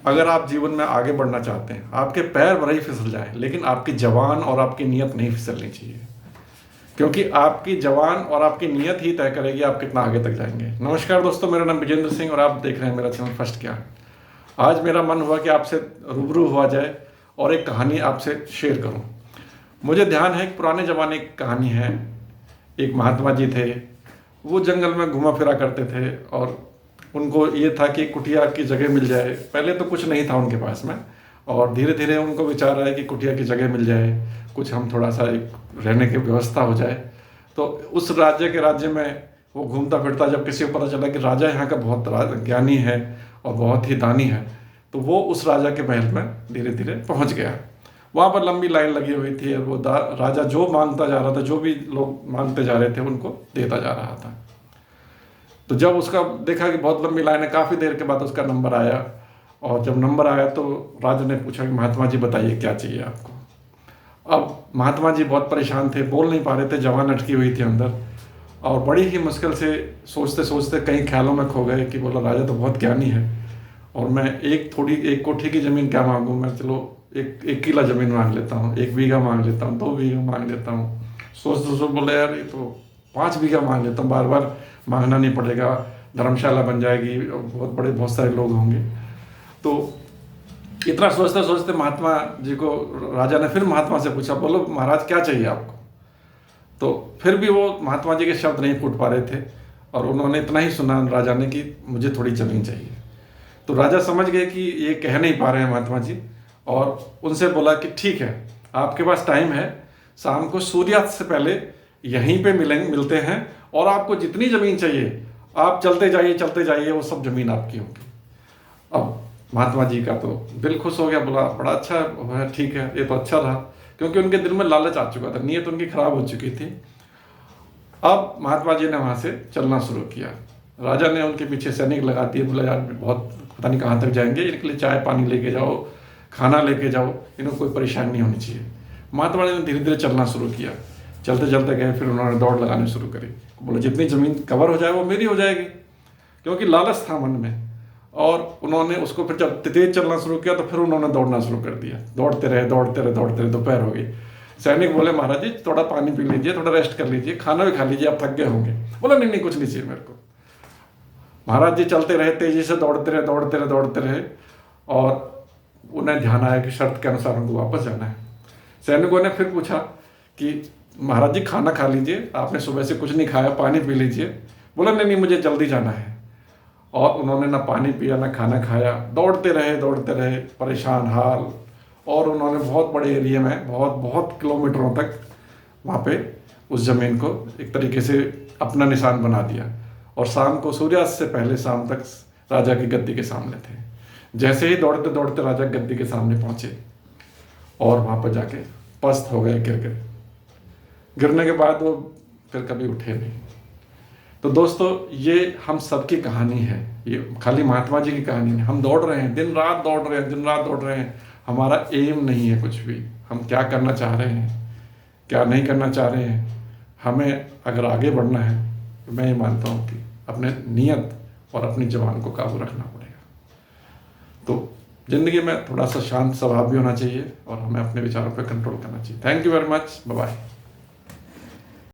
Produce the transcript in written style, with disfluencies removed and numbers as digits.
अगर आप जीवन में आगे बढ़ना चाहते हैं, आपके पैर भले ही फिसल जाए, लेकिन आपकी जवान और आपकी नीयत नहीं फिसलनी चाहिए, क्योंकि आपकी जवान और आपकी नीयत ही तय करेगी आप कितना आगे तक जाएंगे। नमस्कार दोस्तों, मेरा नाम विजेंद्र सिंह और आप देख रहे हैं मेरा चैनल फर्स्ट क्या। आज मेरा मन हुआ कि आपसे रूबरू हुआ जाए और एक कहानी आपसे शेयर करूं। मुझे ध्यान है कि पुराने ज़माने की कहानी है। एक महात्मा जी थे, वो जंगल में घुमा फिरा करते थे और उनको ये था कि कुटिया की जगह मिल जाए। पहले तो कुछ नहीं था उनके पास में, और धीरे धीरे उनको विचार आया कि कुटिया की जगह मिल जाए, कुछ हम थोड़ा सा एक रहने की व्यवस्था हो जाए। तो उस राज्य में वो घूमता फिरता, जब किसी को पता चला कि राजा यहाँ का बहुत ज्ञानी है और बहुत ही दानी है, तो वो उस राजा के महल में धीरे धीरे पहुँच गया। वहाँ पर लंबी लाइन लगी हुई थी और वो राजा जो मांगता जा रहा था, जो भी लोग मांगते जा रहे थे उनको देता जा रहा था। तो जब उसका देखा कि बहुत लंबी लाइन है, काफ़ी देर के बाद उसका नंबर आया, और जब नंबर आया तो राजा ने पूछा कि महात्मा जी बताइए क्या चाहिए आपको। अब महात्मा जी बहुत परेशान थे, बोल नहीं पा रहे थे, जवान अटकी हुई थी अंदर, और बड़ी ही मुश्किल से सोचते सोचते कई ख्यालों में खो गए कि बोला राजा तो बहुत ज्ञानी है और मैं एक कोठी की ज़मीन क्या मांगूँ, मैं चलो एक किला ज़मीन मांग लेता हूँ, 1 बीघा मांग लेता हूँ, 2 बीघा मांग लेता हूँ। सोच बोले यार ये तो 5 बीघा मांग लेता हूँ, बार बार मांगना नहीं पड़ेगा, धर्मशाला बन जाएगी, बहुत सारे लोग होंगे। तो इतना सोचते सोचते महात्मा जी को राजा ने फिर महात्मा से पूछा, बोलो महाराज क्या चाहिए आपको। तो फिर भी वो महात्मा जी के शब्द नहीं फूट पा रहे थे, और उन्होंने इतना ही सुना राजा ने कि मुझे थोड़ी ज़मीन चाहिए। तो राजा समझ गए कि ये कह नहीं पा रहे हैं महात्मा जी, और उनसे बोला कि ठीक है, आपके पास टाइम है, शाम को सूर्यास्त से पहले यहीं पे मिलते हैं, और आपको जितनी ज़मीन चाहिए आप चलते जाइए, वो सब ज़मीन आपकी होगी। अब महात्मा जी का तो दिल खुश हो गया, बोला बड़ा अच्छा है, ठीक है, ये तो अच्छा रहा, क्योंकि उनके दिल में लालच आ चुका था, नीयत उनकी खराब हो चुकी थी। अब महात्मा जी ने वहाँ से चलना शुरू किया। राजा ने उनके पीछे सैनिक लगा दिए, बोला यार बहुत पता नहीं कहाँ तक जाएंगे, इनके लिए चाय पानी लेके जाओ, खाना लेके जाओ, इन्हें कोई परेशानी नहीं होनी चाहिए। महात्मा जी ने धीरे धीरे चलना शुरू किया, चलते चलते गए, फिर उन्होंने दौड़ लगानी शुरू करी। बोले जितनी ज़मीन कवर हो जाए वो मेरी हो जाएगी, क्योंकि लालच था मन में। और उन्होंने उसको फिर जब तेज चलना शुरू किया तो फिर उन्होंने दौड़ना शुरू कर दिया। दौड़ते रहे, दोपहर हो गई। सैनिक बोले महाराज जी थोड़ा पानी पी लीजिए, थोड़ा रेस्ट कर लीजिए, खाना भी खा लीजिए, आप थक गए होंगे। बोला नहीं कुछ नहीं चाहिए मेरे को। महाराज जी चलते रहे, तेजी से दौड़ते रहे, और उन्हें ध्यान आया कि शर्त के अनुसार उनको वापस जाना है। सैनिकों ने फिर पूछा कि महाराज जी खाना खा लीजिए, आपने सुबह से कुछ नहीं खाया, पानी पी लीजिए। बोला नहीं मुझे जल्दी जाना है। और उन्होंने ना पानी पिया ना खाना खाया, दौड़ते रहे, परेशान हाल। और उन्होंने बहुत बड़े एरिया में बहुत किलोमीटरों तक वहाँ पे उस ज़मीन को एक तरीके से अपना निशान बना दिया। और शाम को सूर्यास्त से पहले शाम तक राजा की गद्दी के सामने थे। जैसे ही दौड़ते राजा गद्दी के सामने पहुँचे, और वहाँ पर जाके पस्त हो गए, गिर गए। गिरने के बाद वो फिर कभी उठे नहीं। तो दोस्तों ये हम सबकी कहानी है, ये खाली महात्मा जी की कहानी नहीं। हम दौड़ रहे हैं, दिन रात दौड़ रहे हैं। हमारा एम नहीं है कुछ भी, हम क्या करना चाह रहे हैं, क्या नहीं करना चाह रहे हैं। हमें अगर आगे बढ़ना है तो मैं ये मानता हूँ कि अपने नियत और अपनी जवान को काबू रखना पड़ेगा। तो ज़िंदगी में थोड़ा सा शांत स्वभाव भी होना चाहिए, और हमें अपने विचारों पर कंट्रोल करना चाहिए। Thank you very much, bye bye.